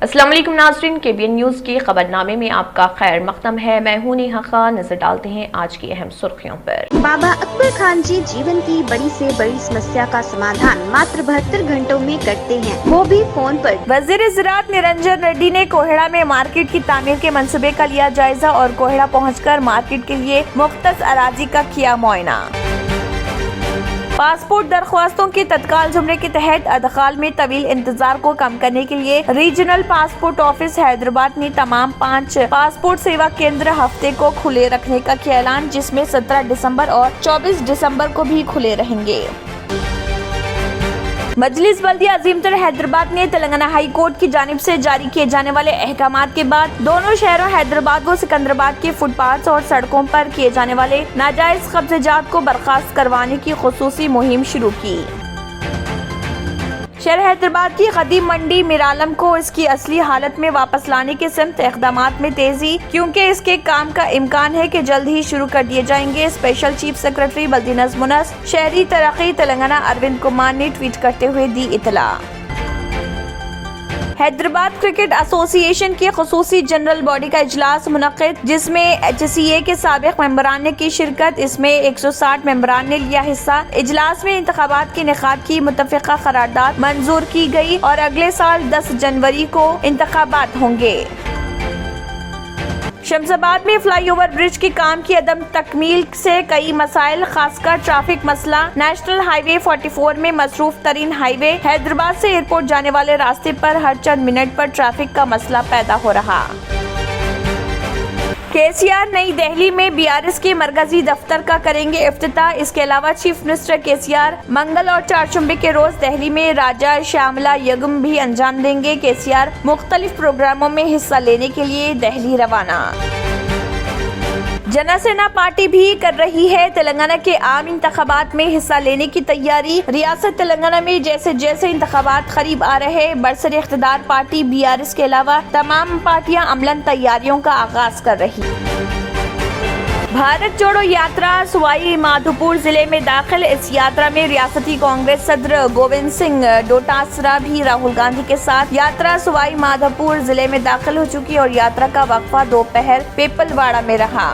अस्सलाम वालेकुम नाज़रीन, KBN न्यूज़ के खबरनामे में आपका खैर मक़दम है। मैं हूं नेहा खान। नजर डालते हैं आज की अहम सुर्खियों पर। बाबा अकबर खान जी जीवन की बड़ी से बड़ी समस्या का समाधान मात्र 72 घंटों में करते हैं, वो भी फोन पर। वज़ीर ज़राअत निरंजन रेड्डी ने कोहेड़ा में मार्केट की तामीर के मंसूबे का लिया जायजा और कोहेड़ा पहुंचकर मार्केट के लिए मुख्तस अराजी का किया मुआयना। पासपोर्ट दरख्वास्तों के तत्काल जुमरे के तहत अदखाल में तवील इंतजार को कम करने के लिए रीजनल पासपोर्ट ऑफिस हैदराबाद ने तमाम 5 पासपोर्ट सेवा केंद्र हफ्ते को खुले रखने का किया ऐलान, जिसमें 17 दिसंबर और 24 दिसंबर को भी खुले रहेंगे। मजलिस बल्दिया अजीमतर हैदराबाद ने तेलंगाना हाई कोर्ट की जानिब से जारी किए जाने वाले अहकामात के बाद दोनों शहरों हैदराबाद व सिकंदराबाद के फुटपाथ और सड़कों पर किए जाने वाले नाजायज कब्जेजात को बर्खास्त करवाने की खुसूसी मुहिम शुरू की। शहर हैदराबाद की कदीम मंडी मिरालम को इसकी असली हालत में वापस लाने के सिमत इक़दामात में तेजी, क्योंकि इसके काम का इम्कान है कि जल्द ही शुरू कर दिए जाएंगे। स्पेशल चीफ सेक्रेटरी बल्दी नज़्म-ओ-नस्र शहरी तरक्की तेलंगाना अरविंद कुमार ने ट्वीट करते हुए दी इतला। हैदराबाद क्रिकेट एसोसिएशन की खुसूसी जनरल बॉडी का इजलास मुनक़िद, जिसमें HCA के साबिक़ मेंबरान ने की शिरकत। इसमें 160 मेंबरान ने लिया हिस्सा। इजलास में इंतखाबात के इनेकाद की मुत्तफ़िक़ा करारदाद मंजूर की गई और अगले साल 10 जनवरी को इंतखाबात होंगे। शमशाबाद में फ्लाईओवर ब्रिज के काम की अदम तकमील से कई मसाइल, खासकर ट्रैफिक मसला। नेशनल हाईवे 44 में मसरूफ तरीन हाईवे हैदराबाद से एयरपोर्ट जाने वाले रास्ते पर हर चंद मिनट पर ट्रैफिक का मसला पैदा हो रहा। KCR नई दिल्ली में BRS के मरकजी दफ्तर का करेंगे इफ्तिताह। इसके अलावा चीफ मिनिस्टर KCR मंगल और चारशंबे के रोज दिल्ली में राजा श्यामला यज्ञ भी अंजाम देंगे। KCR मुख्तलिफ प्रोग्रामों में हिस्सा लेने के लिए दिल्ली रवाना। जनसेना पार्टी भी कर रही है तेलंगाना के आम इंतखाबात में हिस्सा लेने की तैयारी। रियासत तेलंगाना में जैसे जैसे इंतखाबात करीब आ रहे, बरसर इख्तिदार पार्टी BRS के अलावा तमाम पार्टियां अमलन तैयारियों का आगाज कर रही। भारत जोड़ो यात्रा सवाई माधोपुर जिले में दाखिल। इस यात्रा में रियासती कांग्रेस सदर गोविंद सिंह डोटासरा भी राहुल गांधी के साथ यात्रा सवाई माधोपुर जिले में दाखिल हो चुकी और यात्रा का वक्फा दोपहर पेपलवाड़ा में रहा।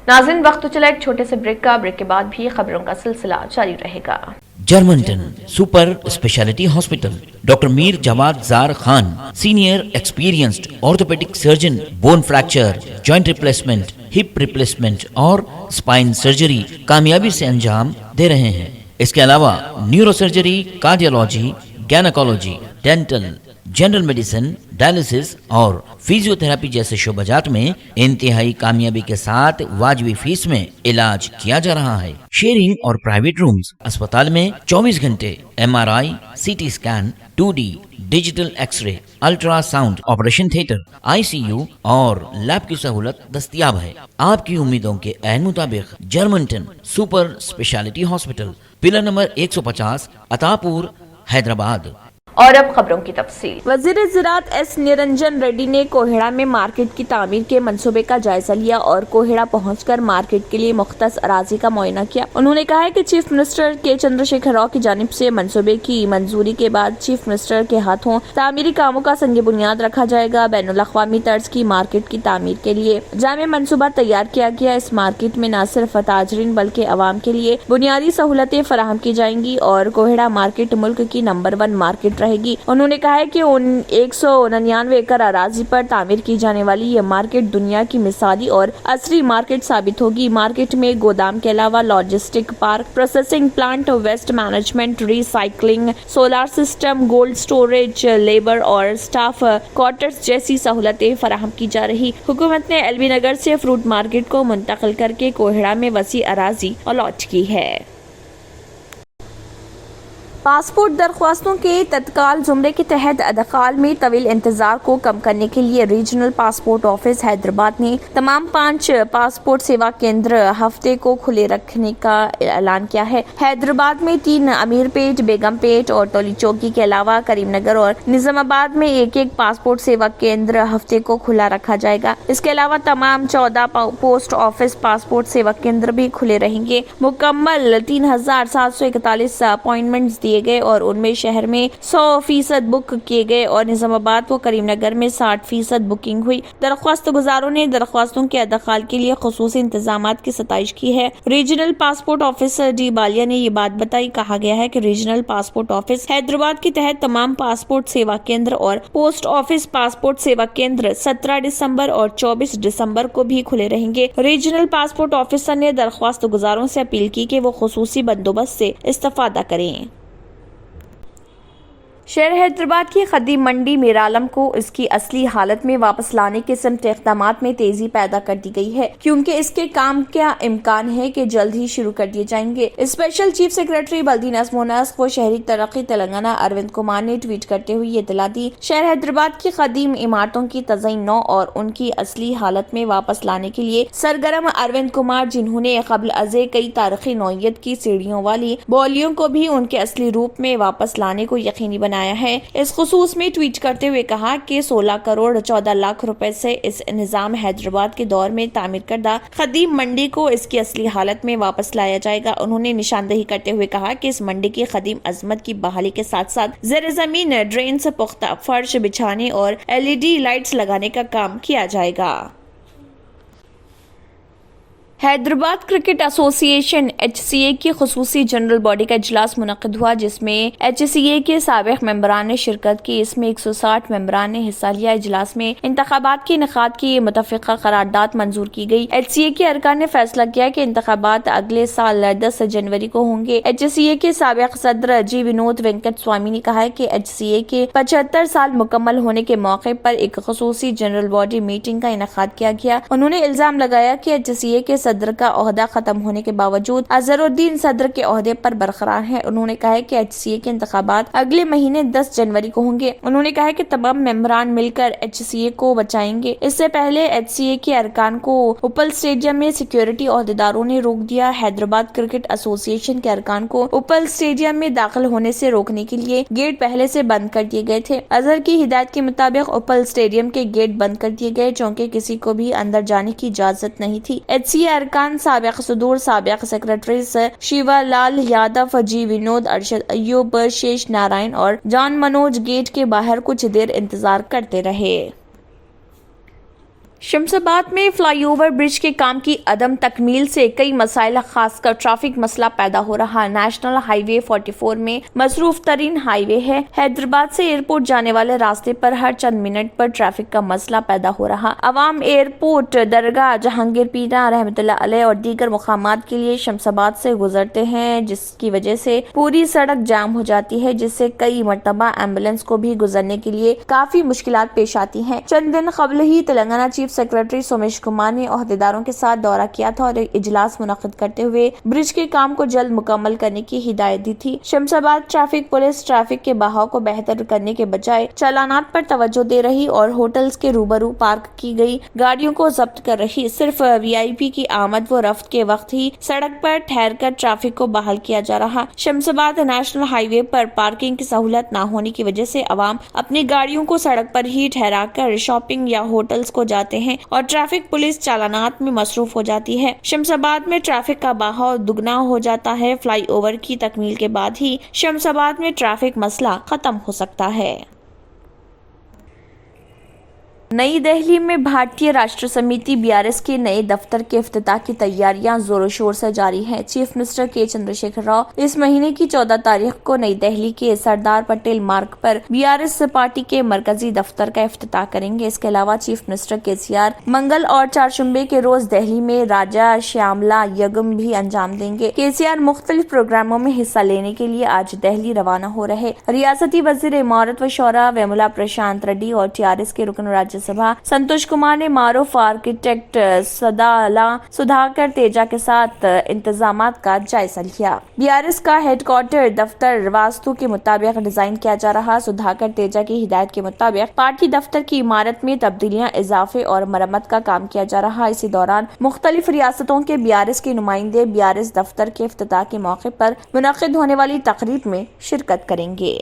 नाज़रीन, वक्त तो चला एक छोटे से ब्रेक का। ब्रेक के बाद भी खबरों का सिलसिला जारी रहेगा। Germantown super speciality hospital, doctor Mir Jawad Zar Khan, senior experienced orthopaedic surgeon, bone fracture, joint replacement, hip replacement और स्पाइन सर्जरी कामयाबी से अंजाम दे रहे हैं। इसके अलावा neuro surgery, cardiology, gynaecology, dental, general medicine, dialysis और फिजियोथेरेपी जैसे शोबाजात में इंतहाई कामयाबी के साथ वाजबी फीस में इलाज किया जा रहा है। शेयरिंग और प्राइवेट रूम्स। अस्पताल में 24 घंटे MRI, CT scan, 2D digital x-ray, ultrasound, operation theatre, ICU और लैब की सहूलत दस्तयाब है। आपकी उम्मीदों के ऐन मुताबिक Germanten super speciality hospital, pillar number 150, Attapur, Hyderabad. और अब खबरों की तफसील। वज़ीर ज़राअत S निरंजन रेड्डी ने कोहेड़ा में मार्केट की तामीर के मंसूबे का जायजा लिया और कोहेड़ा पहुंचकर मार्केट के लिए मुख्तस अराजी का मुआयना किया। उन्होंने कहा है कि चीफ मिनिस्टर के चंद्रशेखर राव की जानिब से मंसूबे की मंजूरी के बाद चीफ मिनिस्टर के हाथों तामीरी कामों का संग बुनियाद रखा जाएगा। बैनुल अक़वामी तर्ज की मार्केट की तामीर के लिए जामे मंसूबा तैयार किया गया। इस मार्केट में न सिर्फ ताजरीन बल्कि अवाम के लिए बुनियादी सहूलतें फराहम की जाएंगी और कोहेड़ा मार्केट मुल्क की नंबर 1 मार्केट रहेगी। उन्होंने कहा है कि 199 एकड़ अराजी पर तामीर की जाने वाली ये मार्केट दुनिया की मिसाली और असली मार्केट साबित होगी। मार्केट में गोदाम के अलावा logistic park, processing plant, waste management, recycling, solar system, cold storage, labour और स्टाफ क्वार्टर्स जैसी सहूलतें फराहम की जा रही। हुकूमत ने LB नगर से फ्रूट मार्केट को मुंतकिल करके कोहेड़ा में वसी अराजी अलॉट की है। पासपोर्ट दरख्वास्तों के तत्काल जुमरे के तहत अदखाल में तवील इंतजार को कम करने के लिए रीजनल पासपोर्ट ऑफिस हैदराबाद ने तमाम 5 पासपोर्ट सेवा केंद्र हफ्ते को खुले रखने का ऐलान किया है। हैदराबाद में 3, अमीरपेट, बेगमपेट और टोली चौकी के अलावा करीमनगर और निजामाबाद में एक पासपोर्ट सेवा केंद्र हफ्ते को खुला रखा जाएगा। इसके अलावा तमाम 14 पोस्ट ऑफिस पासपोर्ट सेवा केंद्र भी खुले रहेंगे। मुकम्मल 3741 अपॉइंटमेंट्स दिए لیے گئے اور ان میں شہر میں 100% بک کیے گئے اور نظام آباد و کریم نگر میں 60% بکنگ ہوئی۔ درخواست گزاروں نے درخواستوں کے ادخال کے لیے خصوصی انتظامات کی ستائش کی ہے۔ ریجنل پاسپورٹ آفیسر ڈی بالیہ نے یہ بات بتائی۔ کہا گیا ہے کہ ریجنل پاسپورٹ آفس حیدرآباد کے تحت تمام پاسپورٹ سیوا کیندر اور post office passport Seva Kendra 17 دسمبر اور 24 دسمبر کو بھی کھلے رہیں گے۔ ریجنل پاسپورٹ آفیسر نے درخواست گزاروں سے اپیل کی کہ وہ خصوصی بندوبست سے استفادہ کریں۔ شہر حیدرآباد کی قدیم منڈی میرالم کو اس کی اصلی حالت میں واپس لانے کے سمت اقدامات میں تیزی پیدا کر دی گئی ہے، کیونکہ اس کے کام کا امکان ہے کہ جلد ہی شروع کر دیے جائیں گے۔ اسپیشل چیف سیکرٹری بلدی نظم و نسق و شہری ترقی تلنگانہ اروند کمار نے ٹویٹ کرتے ہوئے یہ اطلاع دی۔ شہر حیدرآباد کی قدیم عمارتوں کی تزئین نو اور ان کی اصلی حالت میں واپس لانے کے لیے سرگرم اروند کمار، جنہوں نے قبل ازیں کئی تاریخی نوعیت کی سیڑھیوں والی بالیوں کو بھی ان کے اصلی روپ میں واپس لانے کو یقینی بنایا ہے۔ اس خصوص میں ٹویٹ کرتے ہوئے کہا کہ 16 کروڑ 14 لاکھ روپے سے اس نظام حیدرآباد کے دور میں تعمیر کردہ قدیم منڈی کو اس کی اصلی حالت میں واپس لایا جائے گا۔ انہوں نے نشاندہی کرتے ہوئے کہا کہ اس منڈی کی قدیم عظمت کی بحالی کے ساتھ ساتھ زیر زمین ڈرینز، پختہ فرش بچھانے اور LED لائٹس لگانے کا کام کیا جائے گا۔ حیدرآباد کرکٹ ایسوسی ایشن HCA کی خصوصی جنرل باڈی کا اجلاس منعقد ہوا، جس میں HCA کے سابق ممبران نے شرکت کی۔ اس میں 160 ممبران نے حصہ لیا۔ اجلاس میں انتخابات کے انعقاد کی متفقہ قرارداد منظور کی گئی۔ HCA کے ارکان نے فیصلہ کیا کہ انتخابات اگلے سال 10 جنوری کو ہوں گے۔ HCA کے سابق صدر جی ونود وینکٹ سوامی نے کہا کہ HCA کے 75 سال مکمل ہونے کے موقع پر ایک خصوصی جنرل باڈی میٹنگ کا انعقاد کیا گیا۔ انہوں نے الزام لگایا کہ HCA کے صدر کا عہدہ ختم ہونے کے باوجود اظہر الدین صدر کے عہدے پر برقرار ہے۔ انہوں نے کہا کہ HCA کے انتخابات اگلے مہینے 10 جنوری کو ہوں گے۔ انہوں نے کہا کہ تمام ممبران مل کر HCA کو بچائیں گے۔ اس سے پہلے HCA کے ارکان کو اوپل اسٹیڈیم میں سیکیورٹی عہدیداروں نے روک دیا۔ حیدرآباد کرکٹ ایسوسی ایشن کے ارکان کو اوپل اسٹیڈیم میں داخل ہونے سے روکنے کے لیے گیٹ پہلے سے بند کر دیے گئے تھے۔ اظہر کی ہدایت کے مطابق اوپل اسٹیڈیم کے گیٹ بند کر دیے گئے، چونکہ کسی کو بھی اندر جانے کی اجازت نہیں تھی۔ HCA ارکان سابق صدور، سابق سیکرٹریز شیوا لال یادو، جی ونود، ارشد ایوب، شیش نارائن اور جان منوج گیٹ کے باہر کچھ دیر انتظار کرتے رہے۔ شمس آباد میں فلائی اوور برج کے کام کی عدم تکمیل سے کئی مسائل، خاص کر ٹریفک مسئلہ پیدا ہو رہا۔ نیشنل ہائی وے 44 میں مصروف ترین ہائی وے ہے۔ حیدرآباد سے ایئرپورٹ جانے والے راستے پر ہر چند منٹ پر ٹریفک کا مسئلہ پیدا ہو رہا۔ عوام ایئرپورٹ، درگاہ جہانگیر پیرا رحمۃ اللہ علیہ اور دیگر مقامات کے لیے شمس آباد سے گزرتے ہیں، جس کی وجہ سے پوری سڑک جام ہو جاتی ہے، جس سے کئی مرتبہ ایمبولینس کو بھی گزرنے کے لیے کافی مشکلات پیش آتی ہیں۔ چند دن قبل ہی تلنگانہ چیف سیکرٹری سومیش کمار نے عہدیداروں کے ساتھ دورہ کیا تھا اور اجلاس منعقد کرتے ہوئے برج کے کام کو جلد مکمل کرنے کی ہدایت دی تھی۔ شمس آباد ٹریفک پولیس ٹریفک کے بہاؤ کو بہتر کرنے کے بجائے چالانات پر توجہ دے رہی اور ہوٹلز کے روبرو پارک کی گئی گاڑیوں کو ضبط کر رہی۔ صرف VIP کی آمد و رفت کے وقت ہی سڑک پر ٹھہر کر ٹریفک کو بحال کیا جا رہا۔ شمس آباد نیشنل ہائی وے پر پارکنگ کی سہولت نہ ہونے کی وجہ سے عوام اپنی گاڑیوں کو سڑک پر ہی ٹھہرا کر شاپنگ یا ہوٹلز کو جاتے ہیں اور ٹریفک پولیس چالانات میں مصروف ہو جاتی ہے۔ شمس آباد میں ٹریفک کا بہاؤ دگنا ہو جاتا ہے۔ فلائی اوور کی تکمیل کے بعد ہی شمس آباد میں ٹریفک مسئلہ ختم ہو سکتا ہے۔ نئی دہلی میں بھارتیہ راشٹر سمیتی BRS کے نئے دفتر کے افتتاح کی تیاریاں زور و شور سے جاری ہیں۔ چیف منسٹر کے چندر شیکھر راؤ اس مہینے کی 14 تاریخ کو نئی دہلی کے سردار پٹیل مارگ پر BRS پارٹی کے مرکزی دفتر کا افتتاح کریں گے۔ اس کے علاوہ چیف منسٹر KCR منگل اور چہارشنبے کے روز دہلی میں راجا شیاملا یگم بھی انجام دیں گے۔ KCR مختلف پروگراموں میں حصہ لینے کے لیے آج دہلی روانہ ہو رہے۔ ریاستی وزیر عمارت و شورا ویملا پرشانت ریڈی اور TRS کے رکن راجیہ سبھا سنتوش کمار نے معروف آرکیٹیکٹ سدھاکر تیجا کے ساتھ انتظامات کا جائزہ لیا۔ BRS کا ہیڈ کوارٹر دفتر واستو کے مطابق ڈیزائن کیا جا رہا۔ سدھاکر تیجا کی ہدایت کے مطابق پارٹی دفتر کی عمارت میں تبدیلیاں، اضافے اور مرمت کا کام کیا جا رہا۔ اسی دوران مختلف ریاستوں کے BRS کے نمائندے BRS دفتر کے افتتاح کے موقع پر منعقد ہونے والی تقریب میں شرکت کریں گے۔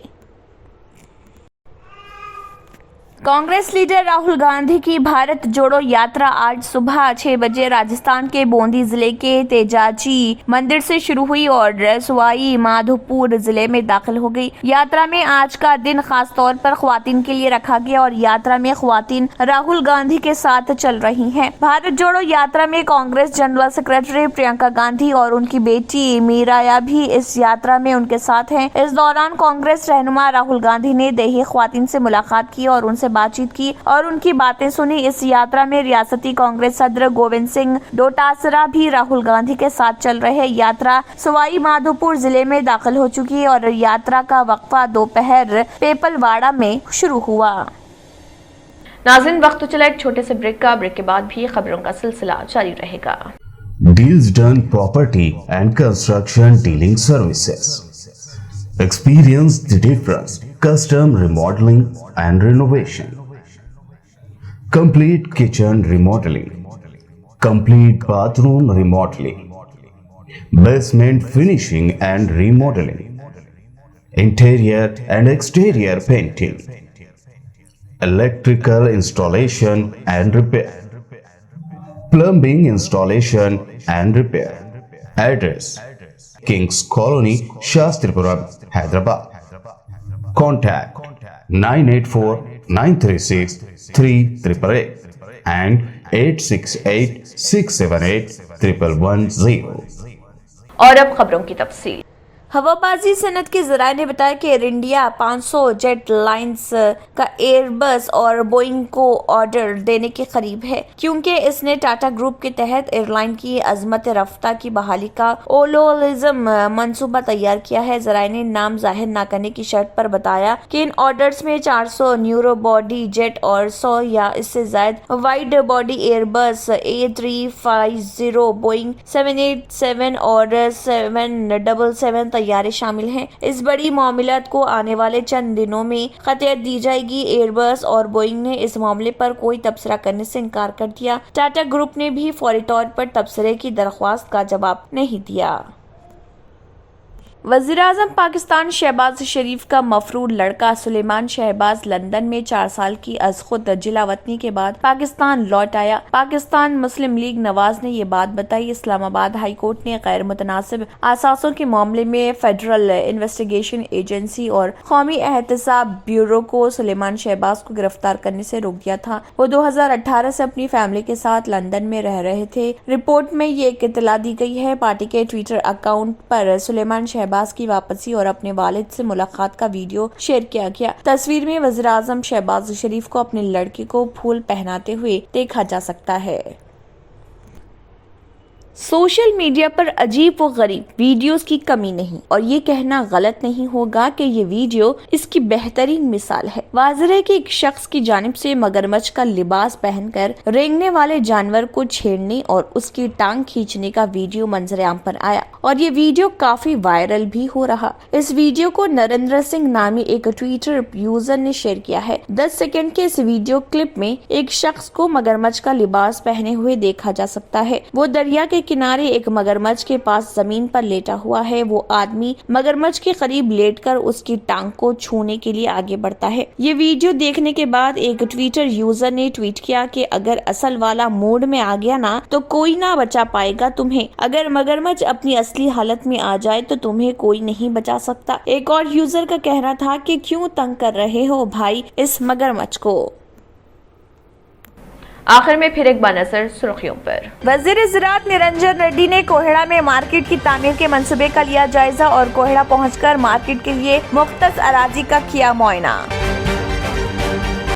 कांग्रेस लीडर राहुल गांधी की भारत जोड़ो यात्रा आज सुबह 6 बजे राजस्थान के बूंदी जिले के तेजाजी मंदिर से शुरू हुई और सवाई माधोपुर जिले में दाखिल हो गई। यात्रा में आज का दिन खास तौर पर ख्वातीन के लिए रखा गया और यात्रा में ख्वातीन राहुल गांधी के साथ चल रही हैं। भारत जोड़ो यात्रा में कांग्रेस जनरल सेक्रेटरी प्रियंका गांधी और उनकी बेटी मीराया भी इस यात्रा में उनके साथ हैं। इस दौरान कांग्रेस रहनुमा राहुल गांधी ने देही ख्वातीन से मुलाकात की और उनसे बातचीत की और उनकी बातें सुनी। इस यात्रा में रियासती कांग्रेस सदर गोविंद सिंह डोटासरा भी राहुल गांधी के साथ चल रहे। यात्रा सवाई माधोपुर जिले में दाखिल हो चुकी है और यात्रा का वक्फा दोपहर पेपलवाड़ा में शुरू हुआ। नाज़रीन, वक्त तो चला एक छोटे से ब्रेक का। ब्रेक के बाद भी खबरों का सिलसिला जारी रहेगा। Deals Done Property and Construction Dealing Services. Experience the difference. Custom remodeling and renovation. Complete kitchen remodeling. Complete bathroom remodeling. Basement finishing and remodeling. Interior and exterior painting. Electrical installation and repair. Plumbing installation and repair. Address: Kings Colony, Shastripuram, Hyderabad. Contact 984-936-3888 and 868-678-1110. और अब खबरों की तफसील। हवाबाजी सनत के जराये ने बताया कि air India 500 jet lines का एयरबस और बोइंग को ऑर्डर देने के करीब है, क्योंकि इसने टाटा ग्रुप के तहत एयरलाइन की अजमत रफ्ता की बहाली का ओलोलिज्म मंसूबा तैयार किया है। जराये ने नाम जाहिर न करने की शर्त पर बताया कि इन ऑर्डर्स में 400 न्यूरो बॉडी जेट और 100 या इससे ज्यादा wide body Airbus A350, Boeing 787 और 777 तैयारे शामिल हैं। इस बड़ी मामलात को आने वाले चंद दिनों में खतियत दी जाएगी। एयरबस और बोइंग ने इस मामले पर कोई तबसरा करने से इनकार कर दिया। टाटा ग्रुप ने भी फौरी तौर पर तबसरे की दरख्वास्त का जवाब नहीं दिया। वज़ीर-ए-आज़म पाकिस्तान शहबाज शरीफ का मफरूर लड़का सुलेमान शहबाज लंदन में 4 साल की अज़-खुद जिलावतनी के बाद पाकिस्तान लौट आया। पाकिस्तान मुस्लिम लीग नवाज ने ये बात बताई। इस्लामाबाद हाई कोर्ट ने गैर मुतनासिब आसासों के मामले में फेडरल इन्वेस्टिगेशन एजेंसी और कौमी एहतसाब ब्यूरो को सुलेमान शहबाज को गिरफ्तार करने से रोक दिया था। वो 2018 से अपनी फैमिली के साथ लंदन में रह रहे थे। रिपोर्ट में ये इत्तला दी गई है। पार्टी के ट्विटर अकाउंट पर सुलेमान शहबाज की वापसी और अपने वालिद से मुलाकात का वीडियो शेयर किया गया। तस्वीर में वज़ीर-ए-आज़म शहबाज शरीफ को अपने लड़के को फूल पहनाते हुए देखा जा सकता है। सोशल मीडिया पर अजीब व गरीब वीडियोस की कमी नहीं, और ये कहना गलत नहीं होगा कि ये वीडियो इसकी बेहतरीन मिसाल है। वाज़ेह है कि एक शख्स की जानिब से मगरमच्छ का लिबास पहनकर रेंगने वाले जानवर को छेड़ने और उसकी टांग खींचने का वीडियो मंजर-ए-आम पर आया और ये वीडियो काफी वायरल भी हो रहा। इस वीडियो को नरेंद्र सिंह नामी एक ट्विटर यूजर ने शेयर किया है। 10 सेकंड के इस वीडियो क्लिप में एक शख्स को मगरमच्छ का लिबास पहने हुए देखा जा सकता है। वो दरिया के किनारे एक मगरमच्छ के पास जमीन पर लेटा हुआ है। वो आदमी मगरमच्छ के करीब लेटकर उसकी टांग को छूने के लिए आगे बढ़ता है। ये वीडियो देखने के बाद एक ट्विटर यूजर ने ट्वीट किया कि अगर असल वाला मूड में आ गया ना तो कोई ना बचा पाएगा तुम्हें। अगर मगरमच्छ अपनी असली हालत में आ जाए तो तुम्हें कोई नहीं बचा सकता। एक और यूजर का कहना था कि क्यों तंग कर रहे हो भाई इस मगरमच्छ को। आखिर में फिर एक बार नजर सुर्खियों पर। वजीर ज़राअत निरंजन रेड्डी ने कोहेड़ा में मार्केट की तामीर के मंसूबे का लिया जायजा और कोहेड़ा पहुंचकर मार्केट के लिए मुख्तस अराजी का किया मुआयना।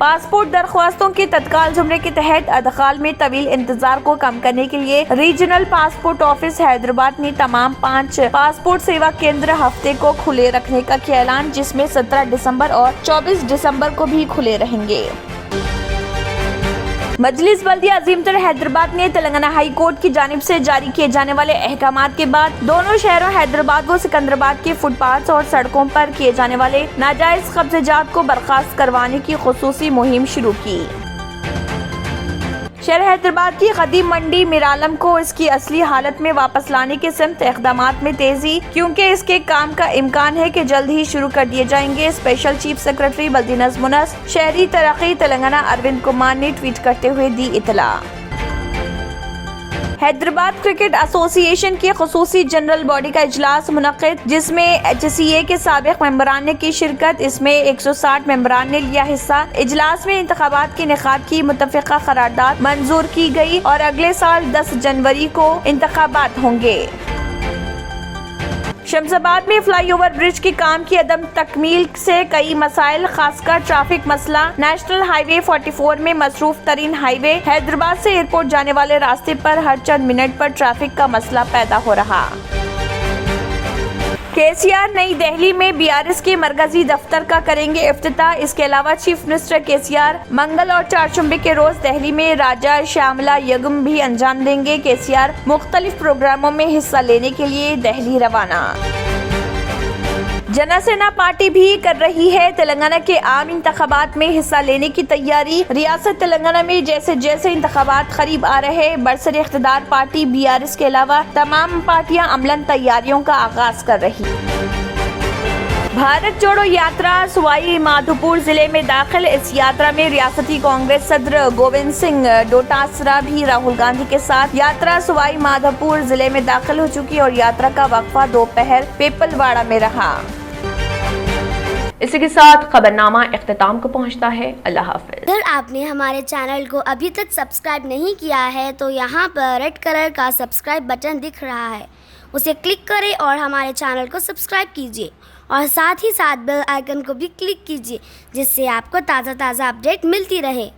पासपोर्ट दरख्वास्तों के तत्काल जुमरे के तहत अदखाल में तवील इंतजार को कम करने के लिए रीजनल पासपोर्ट ऑफिस हैदराबाद ने तमाम 5 पासपोर्ट सेवा केंद्र हफ्ते को खुले रखने का किया ऐलान, जिसमें 17 दिसंबर और 24 दिसंबर को भी खुले रहेंगे। मजलिस बल्दिया अजीमतर हैदराबाद ने तेलंगाना हाई कोर्ट की जानिब से जारी किए जाने वाले अहकामात के बाद दोनों शहरों हैदराबाद व सिकंदराबाद के फुटपाथ और सड़कों पर किए जाने वाले नाजायज कब्जेजात को बर्खास्त करवाने की खुसूसी मुहिम शुरू की। شہر حیدرآباد کی قدیم منڈی میرالم کو اس کی اصلی حالت میں واپس لانے کے سمت اقدامات میں تیزی، کیونکہ اس کے کام کا امکان ہے کہ جلد ہی شروع کر دیے جائیں گے۔ اسپیشل چیف سیکرٹری بلدی نظم و نسق شہری ترقی تلنگانہ اروند کمار نے ٹویٹ کرتے ہوئے دی اطلاع۔ حیدرآباد کرکٹ ایسوسی ایشن کی خصوصی جنرل باڈی کا اجلاس منعقد، جس میں HCA کے سابق ممبران نے کی شرکت۔ اس میں 160 ممبران نے لیا حصہ۔ اجلاس میں انتخابات کے انعقاد کی متفقہ قرارداد منظور کی گئی اور اگلے سال 10 جنوری کو انتخابات ہوں گے۔ شمس آباد میں فلائی اوور برج کے کام کی عدم تکمیل سے کئی مسائل، خاص کر ٹریفک مسئلہ۔ نیشنل ہائی وے 44 میں مصروف ترین ہائی وے حیدرآباد سے ایئرپورٹ جانے والے راستے پر ہر چند منٹ پر ٹریفک کا مسئلہ پیدا ہو رہا۔ KCR نئی دہلی میں BRS کے مرکزی دفتر کا کریں گے افتتاح۔ اس کے علاوہ چیف منسٹر KCR منگل اور چہارشنبے کے روز دہلی میں راجا شیاملا یگم بھی انجام دیں گے۔ KCR مختلف پروگراموں میں حصہ لینے کے لیے دہلی روانہ۔ جنا سینا پارٹی بھی کر رہی ہے تلنگانہ کے عام انتخابات میں حصہ لینے کی تیاری۔ ریاست تلنگانہ میں جیسے جیسے انتخابات قریب آ رہے، برسر اقتدار پارٹی BRS کے علاوہ تمام پارٹیاں عملاً تیاریوں کا آغاز کر رہی۔ بھارت جوڑو یاترا سوائی مادھوپور ضلع میں داخل۔ اس یاترا میں ریاستی کانگریس صدر گووند سنگھ ڈوٹاسرا بھی راہل گاندھی کے ساتھ یاترا سوائی مادھوپور ضلع میں داخل ہو چکی اور یاترا کا وقفہ دوپہر پیپل واڑہ میں رہا۔ اسی کے ساتھ خبرنامہ اختتام کو پہنچتا ہے۔ اللہ حافظ۔ اگر آپ نے ہمارے چینل کو ابھی تک سبسکرائب نہیں کیا ہے تو یہاں پر ریڈ کلر کا سبسکرائب بٹن دکھ رہا ہے، اسے کلک کریں اور ہمارے چینل کو سبسکرائب کیجیے اور ساتھ ہی ساتھ بیل آئیکن کو بھی کلک کیجیے، جس سے آپ کو تازہ اپڈیٹ ملتی رہے۔